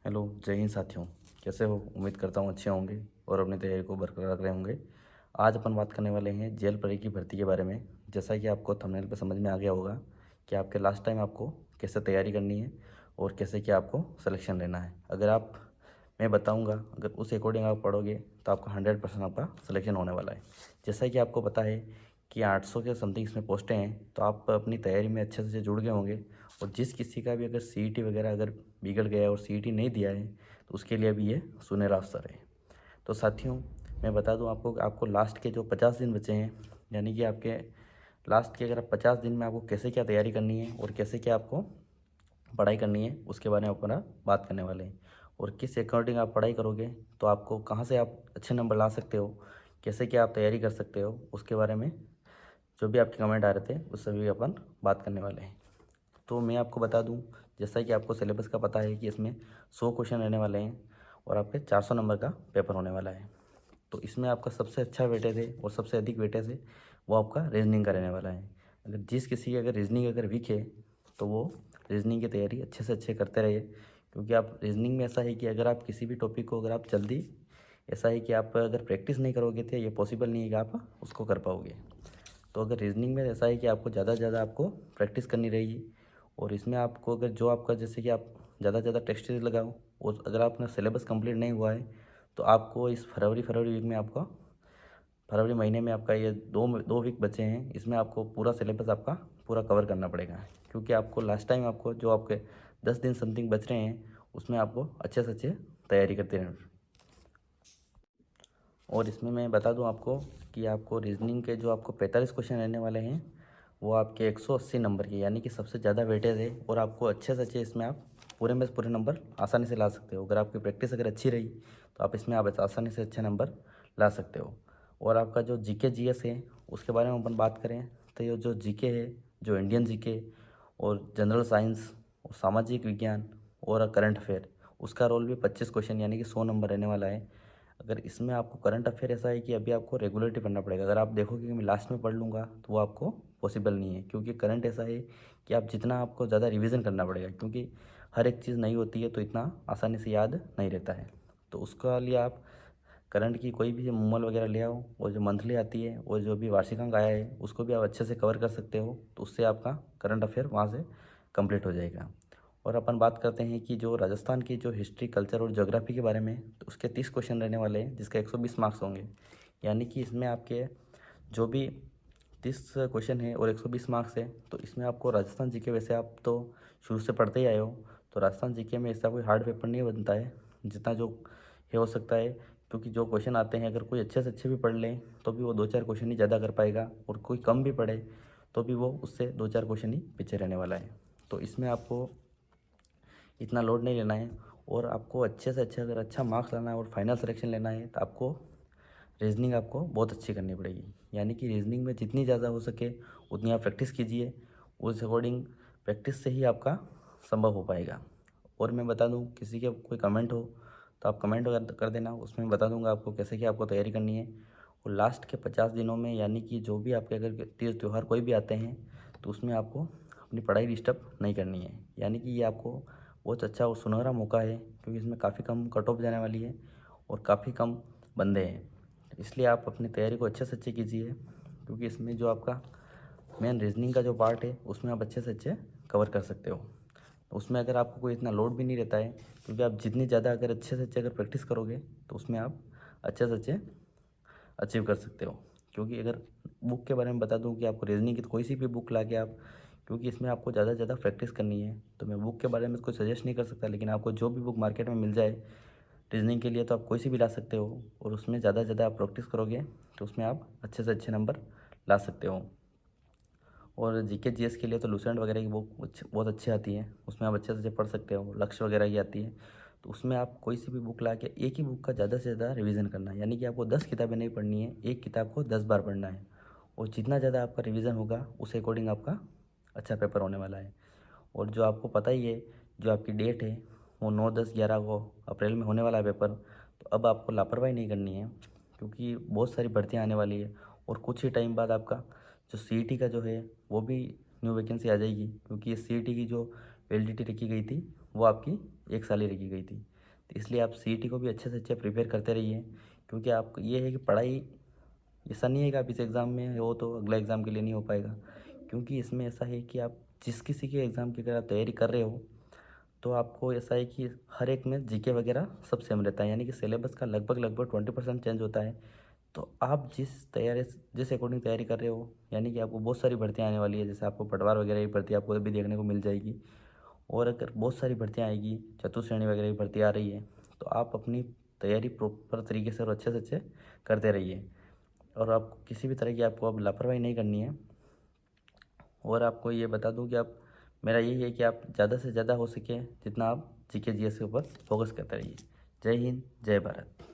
Hello, जय हिंद साथियों। कैसे हो? उम्मीद करता हूँ अच्छे होंगे और अपनी तैयारी को बरकरार रख रहे होंगे। आज अपन बात करने वाले हैं जेल परी की भर्ती के बारे में। जैसा कि आपको थंबनेल पे समझ में आ गया होगा कि आपके लास्ट टाइम आपको कैसे तैयारी करनी है और कैसे क्या आपको सिलेक्शन लेना है। अगर आप मैं बताऊंगा, अगर उस अकॉर्डिंग आप पढ़ोगे तो आपका 100% आपका सिलेक्शन होने वाला है। जैसा कि आपको पता है कि 800 के समथिंग इसमें पोस्टें हैं, तो आप अपनी तैयारी में अच्छे से जुड़ गए होंगे। और जिस किसी का भी अगर सीईटी वगैरह अगर बिगड़ गया और सीईटी नहीं दिया है, तो उसके लिए भी ये सुनहरा अवसर है। तो साथियों, मैं बता दूं आपको कि आपको लास्ट के जो 50 दिन बचे हैं, यानी कि आपके लास्ट के अगर 50 दिन में आपको कैसे क्या तैयारी करनी है और कैसे क्या आपको पढ़ाई करनी है, उसके बारे में अपना बात करने वाले हैं। और किस अकॉर्डिंग आप पढ़ाई करोगे तो आपको कहाँ से आप अच्छे नंबर ला सकते हो, कैसे क्या आप तैयारी कर सकते हो, उसके बारे में जो भी आपके कमेंट आ रहे थे उस सभी अपन बात करने वाले हैं। तो मैं आपको बता दूं, जैसा कि आपको सिलेबस का पता है कि इसमें 100 क्वेश्चन रहने वाले हैं और आपके 400 नंबर का पेपर होने वाला है। तो इसमें आपका सबसे अच्छा वेटेज है और सबसे अधिक वेटेज है वो आपका रीजनिंग का रहने वाला है। अगर जिस किसी की अगर रीजनिंग अगर वीक है तो वो रीजनिंग की तैयारी अच्छे से अच्छे करते रहिए। क्योंकि आप रीजनिंग में ऐसा है कि अगर आप किसी भी टॉपिक को अगर आप जल्दी, ऐसा है कि आप अगर प्रैक्टिस नहीं करोगे तो ये पॉसिबल नहीं है कि आप उसको कर पाओगे। तो अगर रीजनिंग में ऐसा है कि आपको ज़्यादा से ज़्यादा आपको प्रैक्टिस करनी रहेगी। और इसमें आपको अगर जो आपका जैसे कि आप ज़्यादा से ज़्यादा टेस्ट सीरीज लगाओ, और अगर आपका सिलेबस कंप्लीट नहीं हुआ है तो आपको इस फरवरी वीक में आपका, फरवरी महीने में आपका ये दो वीक बचे हैं, इसमें आपको पूरा सिलेबस आपका पूरा कवर करना पड़ेगा। क्योंकि आपको लास्ट टाइम आपको जो आपके 10 दिन समथिंग बच रहे हैं उसमें आपको अच्छे से अच्छे तैयारी करते रहना। और इसमें मैं बता दूं आपको कि आपको रीजनिंग के जो आपको 45 क्वेश्चन रहने वाले हैं वो आपके 180 नंबर के, यानी कि सबसे ज़्यादा वेटेज है। और आपको अच्छे से अच्छे इसमें आप पूरे में से पूरे नंबर आसानी से ला सकते हो। अगर आपकी प्रैक्टिस अगर अच्छी रही तो आप इसमें आप आसानी से अच्छे नंबर ला सकते हो। और आपका जो जीके जीएस है उसके बारे में अपन बात करें तो ये जो जीके है, जो इंडियन जीके और जनरल साइंस और सामाजिक विज्ञान और करंट अफेयर, उसका रोल भी 25 क्वेश्चन यानी कि 100 नंबर रहने वाला है। अगर इसमें आपको करंट अफेयर ऐसा है कि अभी आपको रेगुलेटरी पढ़ना पड़ेगा। अगर आप देखोगे कि मैं लास्ट में पढ़ लूँगा तो वो आपको पॉसिबल नहीं है। क्योंकि करंट ऐसा है कि आप जितना आपको ज़्यादा रिवीजन करना पड़ेगा, क्योंकि हर एक चीज़ नई होती है तो इतना आसानी से याद नहीं रहता है। तो उसका लिए आप करंट की कोई भी मूवल वगैरह ले आओ, और जो मंथली आती है और जो भी वार्षिकांक आया है उसको भी आप अच्छे से कवर कर सकते हो। तो उससे आपका करंट अफेयर वहाँ से कंप्लीट हो जाएगा। और अपन बात करते हैं कि जो राजस्थान की जो हिस्ट्री, कल्चर और ज्योग्राफी के बारे में, तो उसके 30 क्वेश्चन रहने वाले हैं जिसका 120 मार्क्स होंगे। यानी कि इसमें आपके जो भी 30 क्वेश्चन है और 120 मार्क्स है, तो इसमें आपको राजस्थान जीके, वैसे आप तो शुरू से पढ़ते ही आए हो, तो राजस्थान जीके में ऐसा कोई हार्ड पेपर नहीं बनता है जितना जो है हो सकता है। क्योंकि जो क्वेश्चन आते हैं अगर कोई अच्छे से अच्छे भी पढ़ लें तो भी वो 2-4 क्वेश्चन ही ज़्यादा कर पाएगा, और कोई कम भी पढ़े तो भी वो उससे 2-4 क्वेश्चन ही पीछे रहने वाला है। तो इसमें आपको इतना लोड नहीं लेना है। और आपको अच्छे से अच्छे अगर अच्छा मार्क्स लाना है और फाइनल सिलेक्शन लेना है तो आपको रीजनिंग आपको बहुत अच्छी करनी पड़ेगी। यानी कि रीजनिंग में जितनी ज़्यादा हो सके उतनी आप प्रैक्टिस कीजिए। उस अकॉर्डिंग प्रैक्टिस से ही आपका संभव हो पाएगा। और मैं बता दूं, किसी के कोई कमेंट हो तो आप कमेंट कर देना, उसमें बता दूंगा आपको कैसे क्या आपको तैयारी करनी है। और लास्ट के 50 दिनों में, यानी कि जो भी आपके अगर तीज त्यौहार कोई भी आते हैं तो उसमें आपको अपनी पढ़ाई डिस्टर्ब नहीं करनी है। यानी कि ये आपको बहुत अच्छा और सुनहरा मौका है, क्योंकि इसमें काफ़ी कम कट ऑफ जाने वाली है और काफ़ी कम बंदे हैं। इसलिए आप अपनी तैयारी को अच्छे से अच्छे कीजिए। क्योंकि इसमें जो आपका मेन रीजनिंग का जो पार्ट है उसमें आप अच्छे से अच्छे कवर कर सकते हो। तो उसमें अगर आपको कोई इतना लोड भी नहीं रहता है, क्योंकि आप जितनी ज़्यादा अगर अच्छे से अच्छे अगर प्रैक्टिस करोगे तो उसमें आप अच्छे से अच्छे अचीव कर सकते हो। क्योंकि अगर बुक के बारे में बता दूं कि आपको रीजनिंग की तो कोई सी भी बुक ला के आप, क्योंकि इसमें आपको ज़्यादा से ज़्यादा प्रैक्टिस करनी है, तो मैं बुक के बारे में कोई सजेस्ट नहीं कर सकता। लेकिन आपको जो भी बुक मार्केट में मिल जाए रीजनिंग के लिए तो आप कोई सी भी ला सकते हो। और उसमें ज़्यादा से ज़्यादा आप प्रैक्टिस करोगे तो उसमें आप अच्छे से अच्छे नंबर ला सकते हो। और जीके जीएस के लिए तो लूसेंट वगैरह की बुक बहुत अच्छी आती है, उसमें आप अच्छे से अच्छे पढ़ सकते हो। लक्ष्य वगैरह की आती है, तो उसमें आप कोई सी भी बुक ला के एक ही बुक का ज़्यादा से ज़्यादा रिवीजन करना है। यानी कि आपको 10 किताबें नहीं पढ़नी है, एक किताब को 10 बार पढ़ना है। और जितना ज़्यादा आपका रिवीजन होगा उस अकॉर्डिंग आपका अच्छा पेपर होने वाला है। और जो आपको पता ही है, जो आपकी डेट है वो 9, 10, 11 को अप्रैल में होने वाला है पेपर। तो अब आपको लापरवाही नहीं करनी है, क्योंकि बहुत सारी भर्तियाँ आने वाली है। और कुछ ही टाइम बाद आपका जो सीईटी का जो है वो भी न्यू वैकेंसी आ जाएगी। क्योंकि ये सीईटी की जो वैलिडिटी रखी गई थी वो आपकी 1 साल ही रखी गई थी। तो इसलिए आप सीईटी को भी अच्छे से अच्छे प्रिपेयर करते रहिए, क्योंकि आप ये है कि पढ़ाई ऐसा नहीं है कि आप इस एग्ज़ाम में हो तो अगला एग्ज़ाम के लिए नहीं हो पाएगा, क्योंकि इसमें ऐसा है कि आप जिस किसी के एग्ज़ाम की अगर आप तैयारी कर रहे हो तो आपको ऐसा है कि हर एक में जीके वगैरह सब सेम रहता है, यानी कि सिलेबस का लगभग लगभग 20% चेंज होता है। तो आप जिस अकॉर्डिंग तैयारी कर रहे हो, यानी कि आपको बहुत सारी भर्तियाँ आने वाली है, जैसे आपको पटवार वगैरह की भर्ती आपको अभी देखने को मिल जाएगी, और अगर बहुत सारी भर्तियाँ आएगी, चतुश्रेणी वगैरह की भर्ती आ रही है, तो आप अपनी तैयारी प्रॉपर तरीके से और अच्छे से अच्छे करते रहिए, और आपको किसी भी तरह की आपको अब लापरवाही नहीं करनी है। और आपको ये बता दूं कि आप मेरा यही है कि आप ज़्यादा से ज़्यादा हो सके जितना आप जीके जीएस के ऊपर फोकस करते रहिए। जय हिंद, जय भारत।